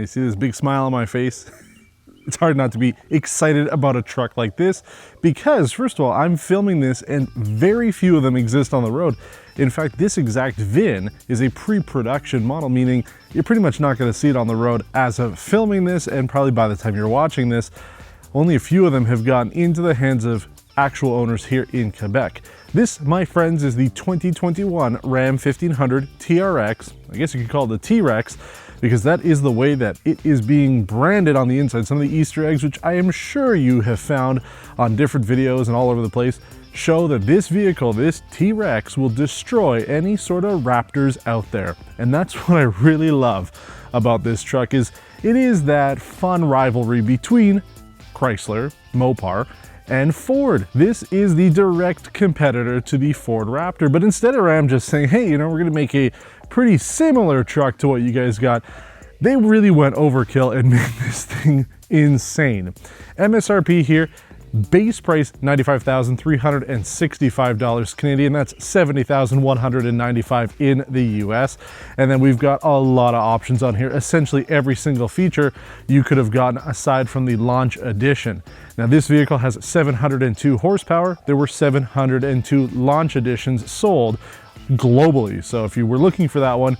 You see this big smile on my face? It's hard not to be excited about a truck like this because, first of all, I'm filming this and very few of them exist on the road. In fact, this exact VIN is a pre-production model, meaning you're pretty much not going to see it on the road as of filming this, and probably by the time you're watching this, only a few of them have gotten into the hands of actual owners here in Quebec. This, my friends, is the 2021 Ram 1500 TRX. I guess you could call it the T-Rex, because that is the way that it is being branded on the inside. Some of the Easter eggs, which I am sure you have found on different videos and all over the place, show that this vehicle, this T-Rex, will destroy any sort of Raptors out there. And that's what I really love about this truck, is it is that fun rivalry between Chrysler, Mopar, and Ford. This is the direct competitor to the Ford Raptor, but instead of Ram just saying, hey, you know, we're gonna make a pretty similar truck to what you guys got, they really went overkill and made this thing insane. MSRP here, base price $95,365 Canadian, that's $70,195 in the US. And then we've got a lot of options on here. Essentially every single feature you could have gotten aside from the launch edition. Now this vehicle has 702 horsepower. There were 702 launch editions sold globally. So if you were looking for that one,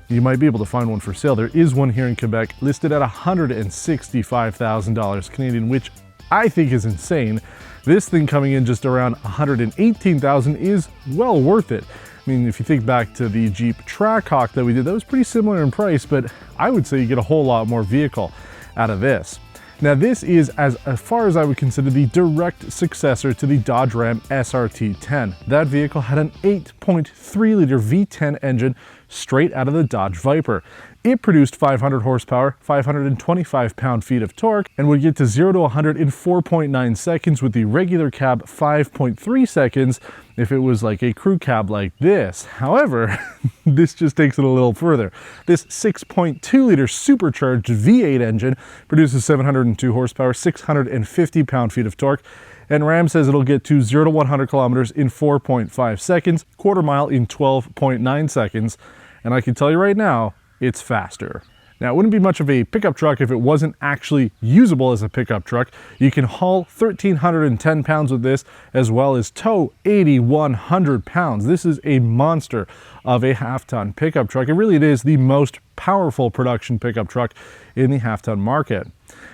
you might be able to find one for sale. There is one here in Quebec listed at $165,000 Canadian, which I think is insane. This thing coming in just around $118,000 is well worth it. I mean, if you think back to the Jeep Trackhawk that we did, that was pretty similar in price, but I would say you get a whole lot more vehicle out of this. Now this is, as far as I would consider, the direct successor to the Dodge Ram SRT 10. That vehicle had an 8.3 liter V10 engine straight out of the Dodge Viper. It produced 500 horsepower, 525 pound-feet of torque, and would get to 0 to 100 in 4.9 seconds with the regular cab 5.3 seconds if it was like a crew cab like this. However, this just takes it a little further. This 6.2 liter supercharged V8 engine produces 702 horsepower, 650 pound-feet of torque, and Ram says it'll get to 0 to 100 kilometers in 4.5 seconds, quarter mile in 12.9 seconds, and I can tell you right now, it's faster. Now, it wouldn't be much of a pickup truck if it wasn't actually usable as a pickup truck. You can haul 1,310 pounds with this, as well as tow 8,100 pounds. This is a monster of a half-ton pickup truck. It really is the most powerful production pickup truck in the half-ton market.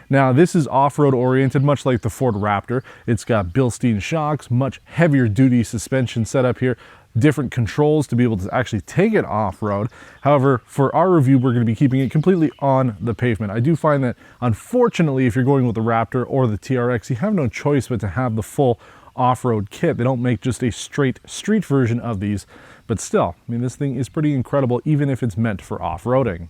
Now, this is off-road oriented, much like the Ford Raptor. It's got Bilstein shocks, much heavier duty suspension setup here, different controls to be able to actually take it off-road. However, for our review, we're going to be keeping it completely on the pavement. I do find that, unfortunately, if you're going with the Raptor or the TRX, you have no choice but to have the full off-road kit. They don't make just a straight street version of these, but still, I mean, this thing is pretty incredible, even if it's meant for off-roading.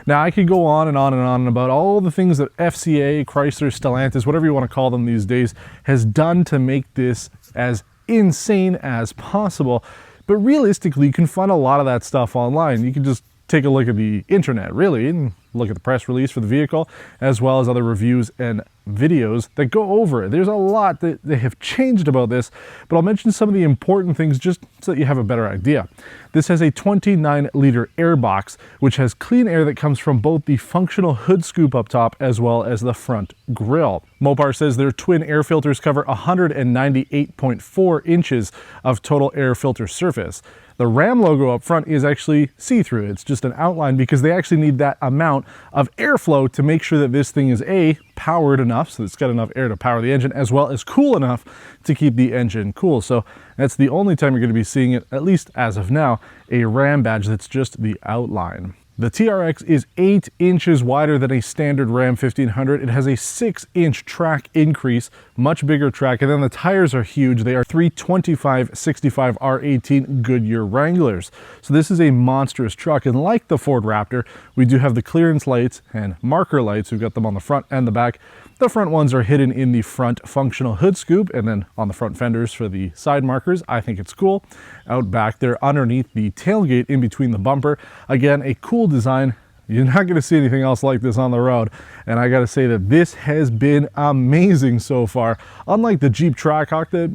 Now, I could go on and on and on about all the things that FCA, Chrysler, Stellantis, whatever you want to call them these days, has done to make this as insane as possible. But realistically, you can find a lot of that stuff online. You can just take a look at the internet, really, and look at the press release for the vehicle, as well as other reviews and videos that go over it. There's a lot that they have changed about this, but I'll mention some of the important things just so that you have a better idea. This has a 29-liter air box, which has clean air that comes from both the functional hood scoop up top as well as the front grille. Mopar says their twin air filters cover 198.4 inches of total air filter surface. The Ram logo up front is actually see-through. It's just an outline because they actually need that amount of airflow to make sure that this thing is A, powered enough, so it's got enough air to power the engine, as well as cool enough to keep the engine cool. So that's the only time you're going to be seeing it, at least as of now, a Ram badge that's just the outline. The TRX is 8 inches wider than a standard Ram 1500. It has a 6-inch track increase, much bigger track, and then the tires are huge. They are 325/65 R18 Goodyear Wranglers. So this is a monstrous truck, and like the Ford Raptor, we do have the clearance lights and marker lights. We've got them on the front and the back. The front ones are hidden in the front functional hood scoop and then on the front fenders for the side markers. I think it's cool. Out back, they're underneath the tailgate in between the bumper. Again, a cool design. You're not going to see anything else like this on the road. And I got to say that this has been amazing so far. Unlike the Jeep Trackhawk that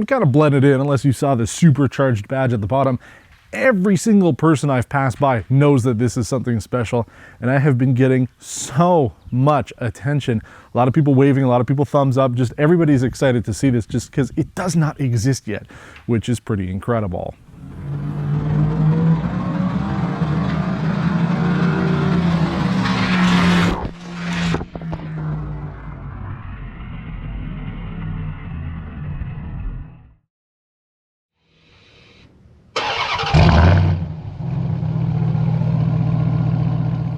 kind of blended in unless you saw the supercharged badge at the bottom, Every single person I've passed by knows that this is something special, and I have been getting so much attention. A lot of people waving, a lot of people thumbs up, just everybody's excited to see this just because it does not exist yet, which is pretty incredible.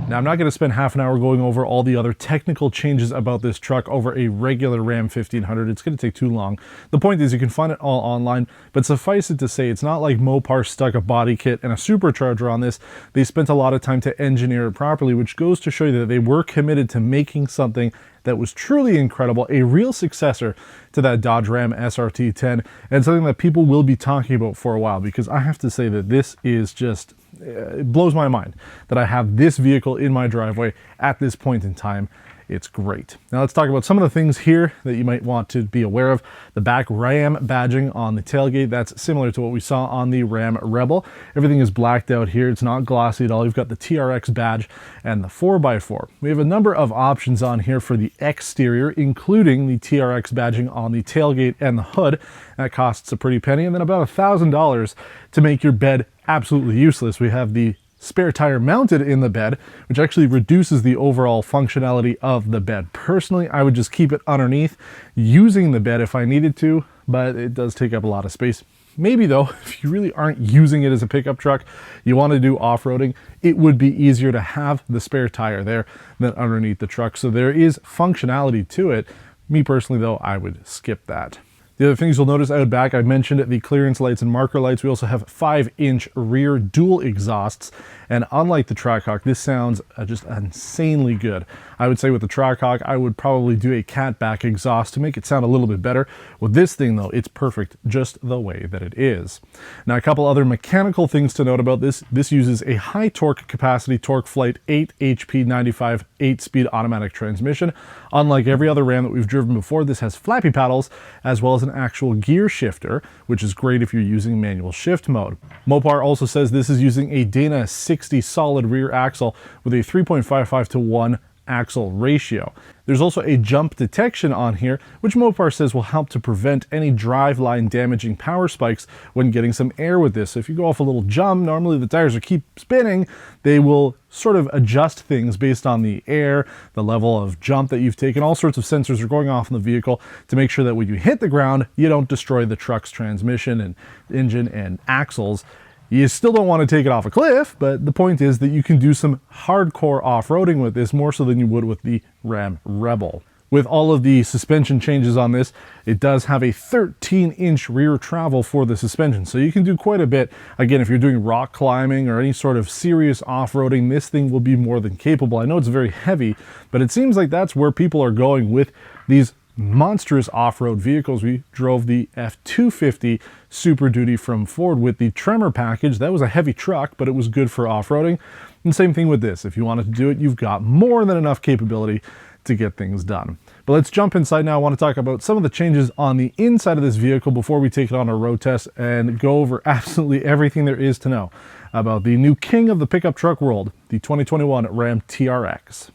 Now, I'm not going to spend half an hour going over all the other technical changes about this truck over a regular Ram 1500. It's going to take too long. The point is you can find it all online, but suffice it to say, it's not like Mopar stuck a body kit and a supercharger on this. They spent a lot of time to engineer it properly, which goes to show you that they were committed to making something that was truly incredible, a real successor to that Dodge Ram SRT 10, and something that people will be talking about for a while, because I have to say that this is just, it blows my mind that I have this vehicle in my driveway at this point in time. It's great. Now let's talk about some of the things here that you might want to be aware of. The back Ram badging on the tailgate, that's similar to what we saw on the Ram Rebel. Everything is blacked out here. It's not glossy at all. You've got the TRX badge and the 4x4. We have a number of options on here for the exterior, including the TRX badging on the tailgate and the hood. That costs a pretty penny, and then about $1,000 to make your bed absolutely useless. We have the spare tire mounted in the bed, which actually reduces the overall functionality of the bed. Personally, I would just keep it underneath using the bed if I needed to, but it does take up a lot of space. Maybe though, if you really aren't using it as a pickup truck, you want to do off-roading, it would be easier to have the spare tire there than underneath the truck. So there is functionality to it. Me personally though, I would skip that. The other things you'll notice out back, I mentioned the clearance lights and marker lights. We also have 5-inch rear dual exhausts. And unlike the Trackhawk, this sounds just insanely good. I would say with the Trackhawk, I would probably do a catback exhaust to make it sound a little bit better. With this thing though, it's perfect just the way that it is. Now a couple other mechanical things to note about this. This uses a high torque capacity Torque Flight 8 HP 95 8-speed automatic transmission. Unlike every other Ram that we've driven before, this has flappy paddles as well as an actual gear shifter, which is great if you're using manual shift mode. Mopar also says this is using a Dana 60 solid rear axle with a 3.55:1 axle ratio. There's also a jump detection on here, which Mopar says will help to prevent any driveline damaging power spikes when getting some air with this. So if you go off a little jump, normally the tires will keep spinning. They will sort of adjust things based on the air, the level of jump that you've taken. All sorts of sensors are going off in the vehicle to make sure that when you hit the ground, you don't destroy the truck's transmission and engine and axles. You still don't want to take it off a cliff, but the point is that you can do some hardcore off-roading with this, more so than you would with the Ram Rebel. With all of the suspension changes on this, it does have a 13-inch rear travel for the suspension, so you can do quite a bit. Again, if you're doing rock climbing or any sort of serious off-roading, this thing will be more than capable. I know it's very heavy, but it seems like that's where people are going with these monstrous off-road vehicles. We drove the F250 Super Duty from Ford with the Tremor package. That was a heavy truck, but it was good for off-roading. And same thing with this. If you wanted to do it, you've got more than enough capability to get things done. But let's jump inside now. I want to talk about some of the changes on the inside of this vehicle before we take it on a road test and go over absolutely everything there is to know about the new king of the pickup truck world, the 2021 Ram TRX.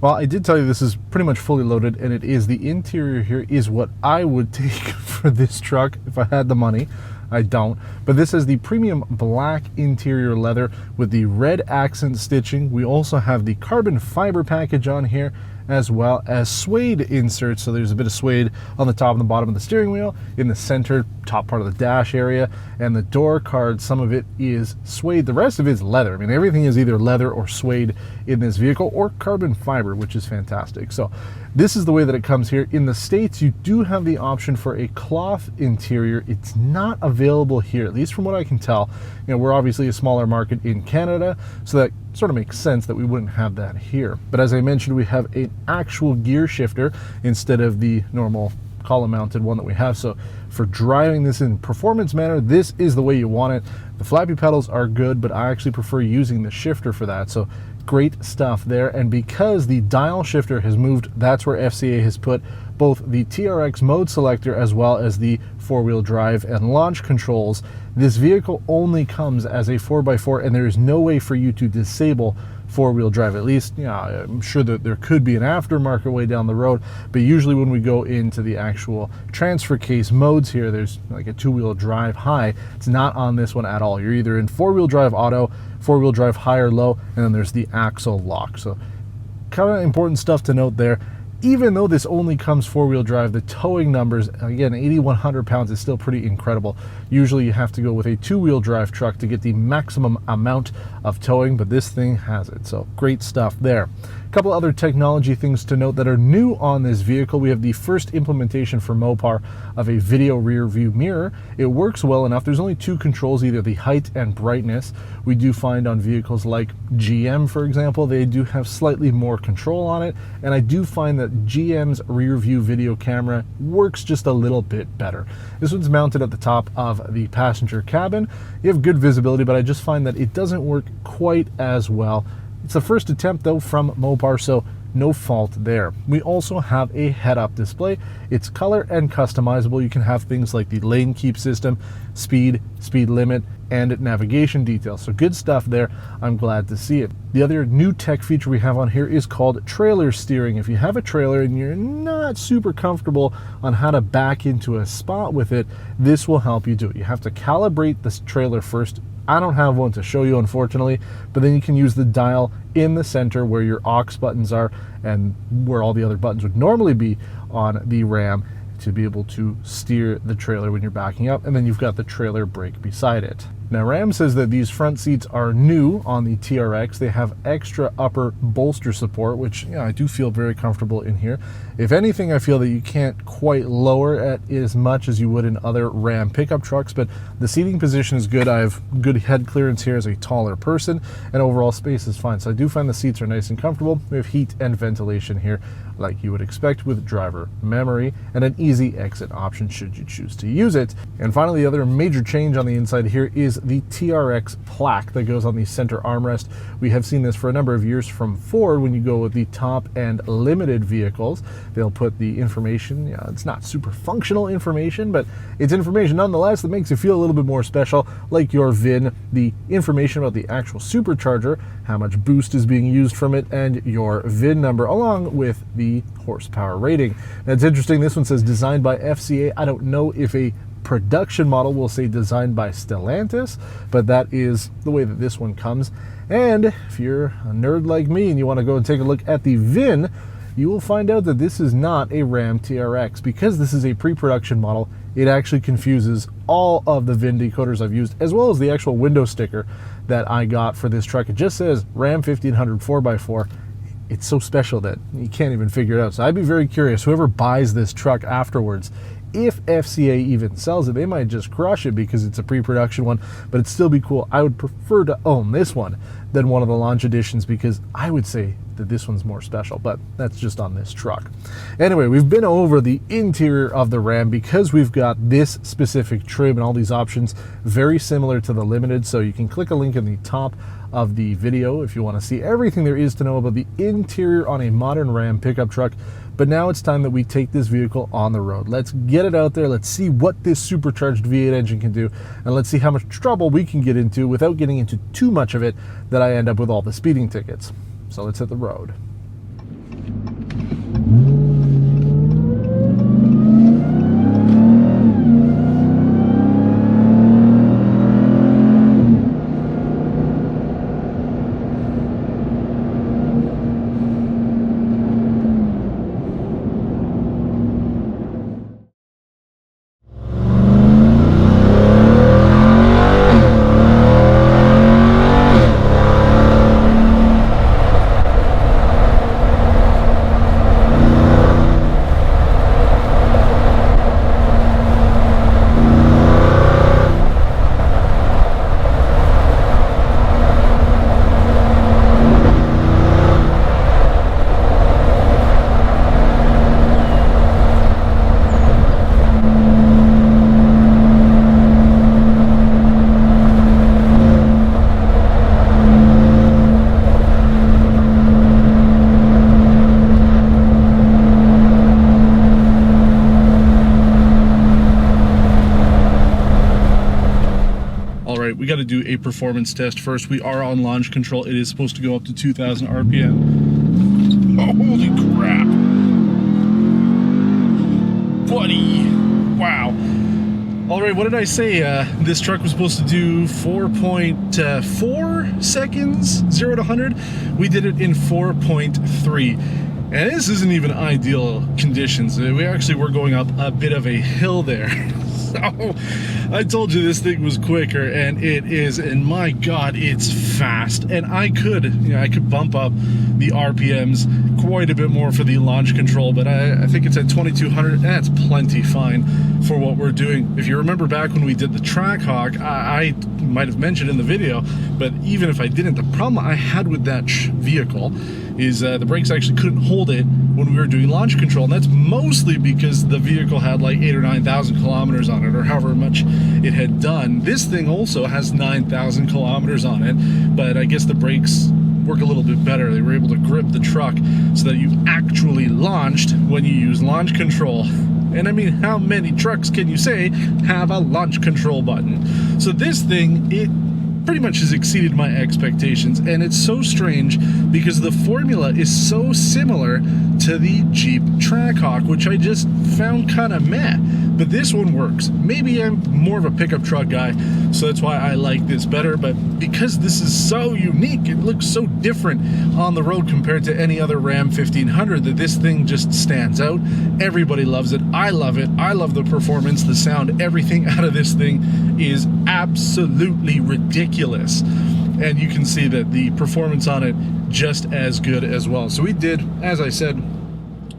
Well, I did tell you this is pretty much fully loaded, and it is. The interior here is what I would take for this truck if I had the money. I don't. But this is the premium black interior leather with the red accent stitching. We also have the carbon fiber package on here, as well as suede inserts. So there's a bit of suede on the top and the bottom of the steering wheel, in the center, top part of the dash area, and the door card, some of it is suede. The rest of it is leather. I mean, everything is either leather or suede in this vehicle, or carbon fiber, which is fantastic. So this is the way that it comes here. In the States, you do have the option for a cloth interior. It's not available here, at least from what I can tell. You know, we're obviously a smaller market in Canada, so that sort of makes sense that we wouldn't have that here. But as I mentioned, we have an actual gear shifter instead of the normal column mounted one that we have. So for driving this in performance manner, this is the way you want it. The flappy pedals are good, but I actually prefer using the shifter for that. So great stuff there. And because the dial shifter has moved, that's where FCA has put both the TRX mode selector as well as the four-wheel drive and launch controls. This vehicle only comes as a 4x4, and there is no way for you to disable four-wheel drive. At least, yeah, I'm sure that there could be an aftermarket way down the road, but usually when we go into the actual transfer case modes here, there's like a two-wheel drive high. It's not on this one at all. You're either in four-wheel drive auto, four-wheel drive high or low, and then there's the axle lock. So kind of important stuff to note there. Even though this only comes four-wheel drive, the towing numbers, again, 8,100 pounds is still pretty incredible. Usually you have to go with a two-wheel drive truck to get the maximum amount of towing, but this thing has it, so great stuff there. A couple other technology things to note that are new on this vehicle. We have the first implementation for Mopar of a video rear view mirror. It works well enough. There's only two controls, either the height and brightness. We do find on vehicles like GM, for example, they do have slightly more control on it, and I do find that GM's rear view video camera works just a little bit better. This one's mounted at the top of the passenger cabin. You have good visibility, but I just find that it doesn't work quite as well. It's the first attempt though from Mopar, so no fault there. We also have a head-up display. It's color and customizable. You can have things like the lane keep system, speed limit, and navigation details. So good stuff there. I'm glad to see it. The other new tech feature we have on here is called trailer steering. If you have a trailer and you're not super comfortable on how to back into a spot with it, this will help you do it. You have to calibrate this trailer first. I don't have one to show you, unfortunately, but then you can use the dial in the center where your aux buttons are and where all the other buttons would normally be on the Ram to be able to steer the trailer when you're backing up, and then you've got the trailer brake beside it. Now, Ram says that these front seats are new on the TRX. They have extra upper bolster support, which, yeah, I do feel very comfortable in here. If anything, I feel that you can't quite lower it as much as you would in other Ram pickup trucks, but the seating position is good. I have good head clearance here as a taller person, and overall space is fine. So I do find the seats are nice and comfortable. We have heat and ventilation here, like you would expect with driver memory, and an easy exit option should you choose to use it. And finally, the other major change on the inside here is the TRX plaque that goes on the center armrest. We have seen this for a number of years from Ford. When you go with the top and limited vehicles, they'll put the information, you know, it's not super functional information, but it's information nonetheless that makes you feel a little bit more special, like your VIN, the information about the actual supercharger, how much boost is being used from it, and your VIN number, along with the horsepower rating. That's interesting. This one says designed by FCA. I don't know if a production model will say designed by Stellantis, but that is the way that this one comes. And if you're a nerd like me and you want to go and take a look at the VIN, you will find out that this is not a Ram TRX. Because this is a pre-production model, it actually confuses all of the VIN decoders I've used, as well as the actual window sticker that I got for this truck. It just says Ram 1500 4x4. It's so special that you can't even figure it out. So I'd be very curious, whoever buys this truck afterwards, if FCA even sells it, they might just crush it because it's a pre-production one, but it'd still be cool. I would prefer to own this one than one of the launch editions, because I would say that this one's more special, but that's just on this truck. Anyway, we've been over the interior of the Ram because we've got this specific trim and all these options very similar to the Limited, so you can click a link in the top of the video if you want to see everything there is to know about the interior on a modern Ram pickup truck. But now it's time that we take this vehicle on the road. Let's get it out there. Let's see what this supercharged V8 engine can do, and let's see how much trouble we can get into without getting into too much of it that I end up with all the speeding tickets. So let's hit the road. performance test first. We are on launch control. It is supposed to go up to 2,000 RPM. Oh, holy crap. Buddy. Wow. All right, what did I say? This truck was supposed to do 4.4 seconds, 0 to 100. We did it in 4.3. And this isn't even ideal conditions. We actually were going up a bit of a hill there. So I told you this thing was quicker, and it is, and my God, it's fast. And I could bump up the RPMs quite a bit more for the launch control, but I think it's at 2,200. That's plenty fine for what we're doing. If you remember back when we did the Trackhawk, I might have mentioned in the video, but even if I didn't, the problem I had with that vehicle is the brakes actually couldn't hold it when we were doing launch control, and that's mostly because the vehicle had like 8,000 or 9,000 kilometers on it, or however much it had done. This thing also has 9,000 kilometers on it, but I guess the brakes work a little bit better. They were able to grip the truck so that you actually launched when you use launch control. And I mean, how many trucks can you say have a launch control button? So this thing, it pretty much has exceeded my expectations, and it's so strange because the formula is so similar to the Jeep Trackhawk, which I just found kind of meh. But this one works. Maybe I'm more of a pickup truck guy, so that's why I like this better, but because this is so unique, it looks so different on the road compared to any other Ram 1500, that this thing just stands out. Everybody loves it. I love it. I love the performance, the sound, everything out of this thing is absolutely ridiculous. And you can see that the performance on it just as good as well. So we did, as I said,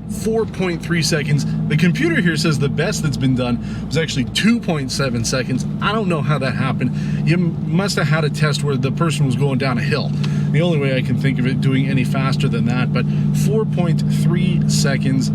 4.3 seconds. The computer here says the best that's been done was actually 2.7 seconds. I don't know how that happened. You must have had a test where the person was going down a hill. The only way I can think of it doing any faster than that, but 4.3 seconds,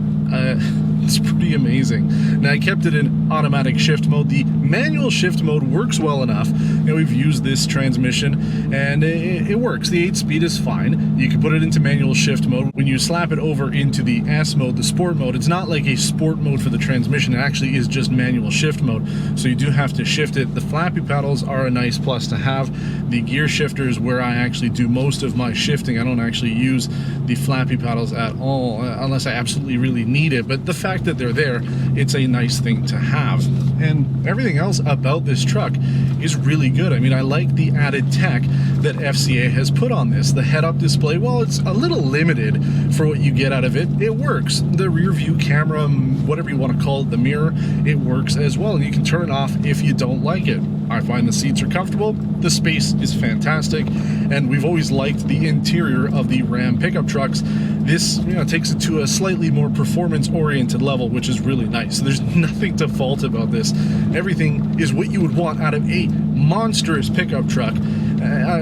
it's pretty amazing. Now, I kept it in automatic shift mode. The manual shift mode works well enough. You know, we've used this transmission, and it works. The 8-speed is fine. You can put it into manual shift mode. When you slap it over into the S mode, the sport mode, it's not like a sport mode for the transmission. It actually is just manual shift mode, so you do have to shift it. The flappy paddles are a nice plus to have. The gear shifter is where I actually do most of my shifting. I don't actually use the flappy paddles at all, unless I absolutely really need it. But the fact that they're there, it's a nice thing to have. And everything else about this truck is really good. I mean, I like the added tech that FCA has put on this. The head-up display, well, it's a little limited for what you get out of it. It works. The rear view camera, whatever you want to call it, the mirror, it works as well. And you can turn it off if you don't like it. I find the seats are comfortable, the space is fantastic, and we've always liked the interior of the Ram pickup trucks. This, takes it to a slightly more performance-oriented level, which is really nice. So there's nothing to fault about this. Everything is what you would want out of a monstrous pickup truck,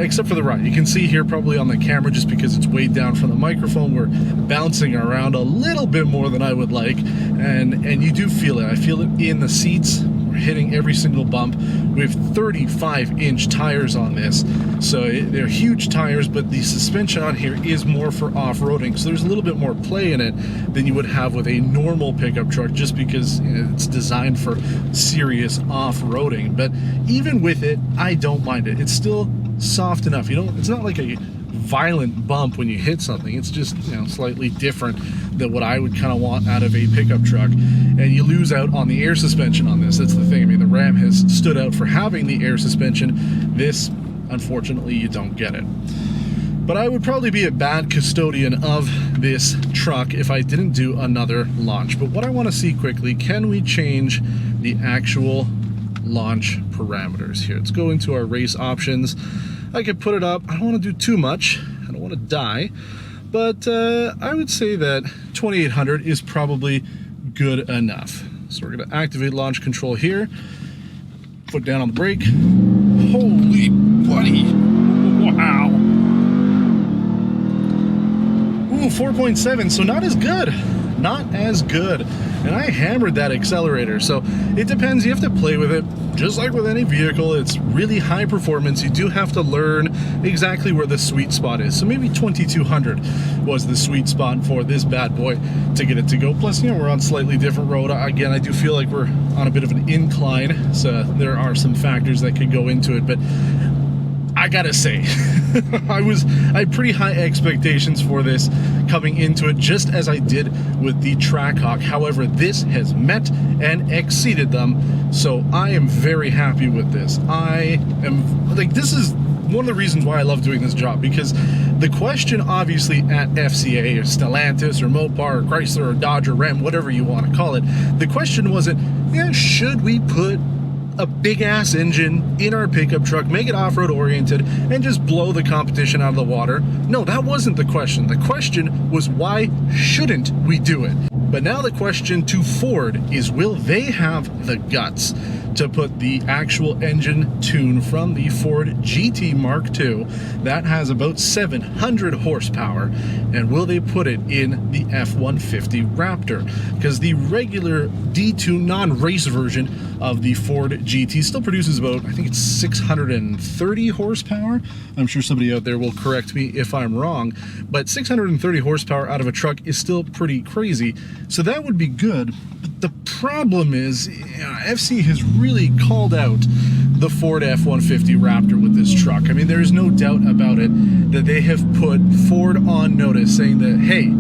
except for the ride. You can see here probably on the camera, just because it's way down from the microphone, we're bouncing around a little bit more than I would like, and you do feel it. I feel it in the seats. Hitting every single bump. We have 35-inch tires on this, so they're huge tires, but the suspension on here is more for off-roading, so there's a little bit more play in it than you would have with a normal pickup truck, just because it's designed for serious off-roading. But even with it, I don't mind it. It's still soft enough. It's not like a violent bump when you hit something. It's just slightly different than what I would kind of want out of a pickup truck. And you lose out on the air suspension on this. That's the thing. I mean, the Ram has stood out for having the air suspension. This, unfortunately, you don't get it. But I would probably be a bad custodian of this truck if I didn't do another launch. But what I want to see quickly, can we change the actual launch parameters here? Let's go into our race options. I could put it up. I don't want to do too much. I don't want to die. But I would say that 2800 is probably good enough. So we're going to activate launch control here. Foot down on the brake. Holy buddy. Wow. Ooh, 4.7. So not as good. Not as good. And I hammered that accelerator. So it depends. You have to play with it. Just like with any vehicle, it's really high performance. You do have to learn exactly where the sweet spot is. So maybe 2200 was the sweet spot for this bad boy to get it to go. Plus, we're on slightly different road. Again, I do feel like we're on a bit of an incline, so there are some factors that could go into it. But I gotta say, I had pretty high expectations for this coming into it, just as I did with the Trackhawk. However, this has met and exceeded them, so I am very happy with this. I am, like, this is one of the reasons why I love doing this job, because the question obviously at FCA or Stellantis or Mopar or Chrysler or Dodge or Ram, whatever you want to call it, the question wasn't, yeah, should we put a big ass engine in our pickup truck, make it off-road oriented, and just blow the competition out of the water? No, that wasn't the question. The question was, why shouldn't we do it? But now the question to Ford is, will they have the guts to put the actual engine tune from the Ford GT Mark II that has about 700 horsepower, and will they put it in the F-150 Raptor? Because the regular D-tune non-race version of the Ford GT still produces about, I think it's 630 horsepower. I'm sure somebody out there will correct me if I'm wrong, but 630 horsepower out of a truck is still pretty crazy. So that would be good. But the problem is, FC has really called out the Ford F-150 Raptor with this truck. I mean, there is no doubt about it that they have put Ford on notice, saying that, hey,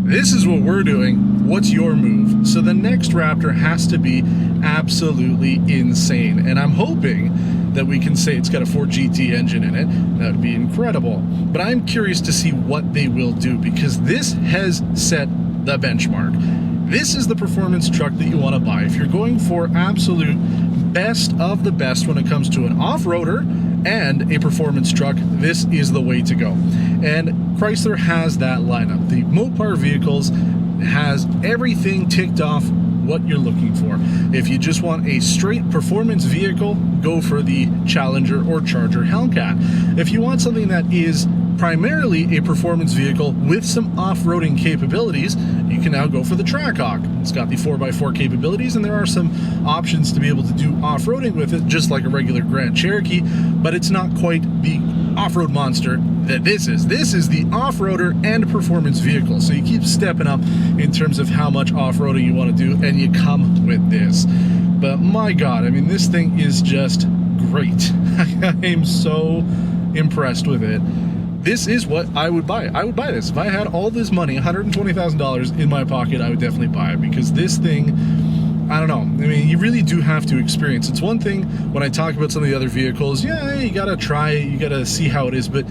this is what we're doing, what's your move? So the next Raptor has to be absolutely insane, and I'm hoping that we can say it's got a Ford GT engine in it. That would be incredible. But I'm curious to see what they will do, because this has set the benchmark. This is the performance truck that you want to buy. If you're going for absolute best of the best when it comes to an off-roader and a performance truck, this is the way to go. And Chrysler has that lineup. The Mopar vehicles has everything ticked off what you're looking for. If you just want a straight performance vehicle, go for the Challenger or Charger Hellcat. If you want something that is primarily a performance vehicle with some off-roading capabilities, you can now go for the Trackhawk. It's got the 4x4 capabilities, and there are some options to be able to do off-roading with it, just like a regular Grand Cherokee, but it's not quite the off-road monster that this is. This is the off-roader and performance vehicle, so you keep stepping up in terms of how much off-roading you want to do, and you come with this. But my God, I mean, this thing is just great. I am so impressed with it. This is what I would buy. I would buy this. If I had all this money, $120,000 in my pocket, I would definitely buy it, because this thing, I don't know. I mean, you really do have to experience. It's one thing when I talk about some of the other vehicles, yeah, you gotta try it, you gotta see how it is, but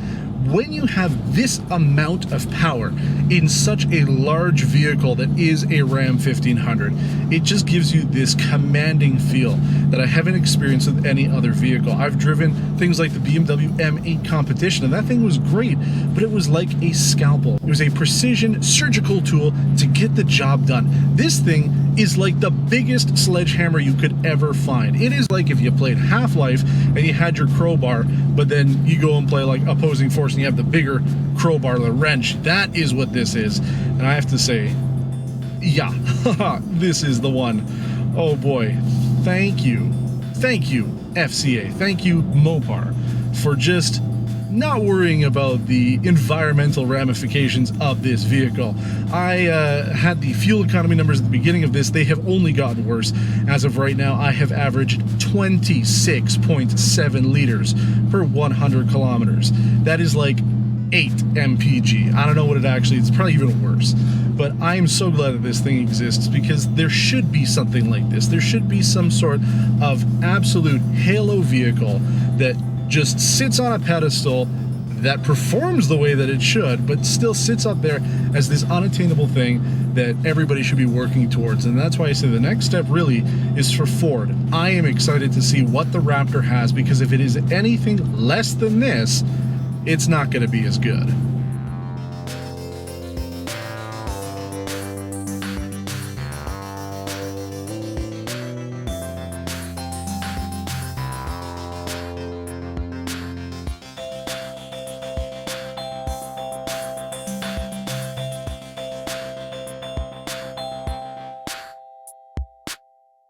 when you have this amount of power in such a large vehicle that is a Ram 1500, it just gives you this commanding feel that I haven't experienced with any other vehicle. I've driven things like the BMW M8 Competition, and that thing was great, but it was like a scalpel. It was a precision surgical tool to get the job done. This thing is like the biggest sledgehammer you could ever find. It is like if you played Half-Life and you had your crowbar, but then you go and play like Opposing Force and you have the bigger crowbar, the wrench. That is what this is. And I have to say, yeah, this is the one. Oh boy, thank you. Thank you, FCA. Thank you, Mopar, for just not worrying about the environmental ramifications of this vehicle. I had the fuel economy numbers at the beginning of this. They have only gotten worse. As of right now, I have averaged 26.7 liters per 100 kilometers. That is like 8 mpg. I don't know what it actually is. It's probably even worse. But I am so glad that this thing exists, because there should be something like this. There should be some sort of absolute halo vehicle that just sits on a pedestal, that performs the way that it should, but still sits up there as this unattainable thing that everybody should be working towards. And that's why I say the next step really is for Ford. I am excited to see what the Raptor has, because if it is anything less than this, it's not going to be as good.